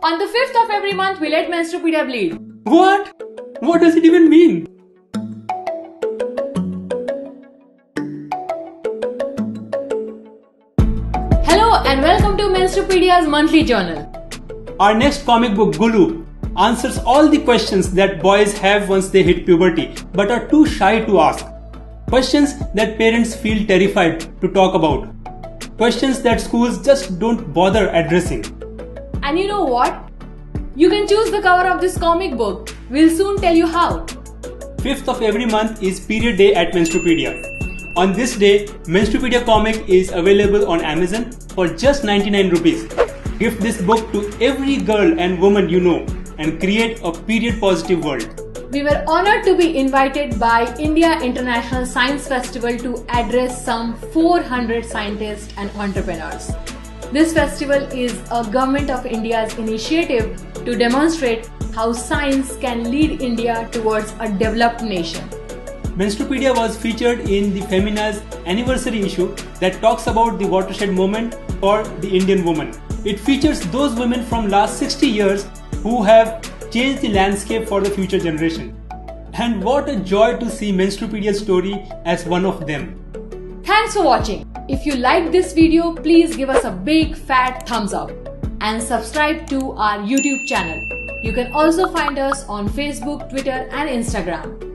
On the 5th of every month, we let Menstrupedia bleed. What? What does it even mean? Hello and welcome to Menstrupedia's monthly journal. Our next comic book, Gulu, answers all the questions that boys have once they hit puberty but are too shy to ask. Questions that parents feel terrified to talk about. Questions that schools just don't bother addressing. And you know what? You can choose the cover of this comic book. We'll soon tell you how. 5th of every month is period day at Menstrupedia. On this day, Menstrupedia comic is available on Amazon for just 99 rupees. Gift this book to every girl and woman you know and create a period positive world. We were honored to be invited by India International Science Festival to address some 400 scientists and entrepreneurs. This festival is a Government of India's initiative to demonstrate how science can lead India towards a developed nation. Menstrupedia was featured in the Femina's anniversary issue that talks about the watershed moment for the Indian woman. It features those women from last 60 years who have changed the landscape for the future generation. And what a joy to see Menstrupedia's story as one of them. Thanks for watching. If you liked this video, please give us a big fat thumbs up and subscribe to our YouTube channel. You can also find us on Facebook, Twitter and Instagram.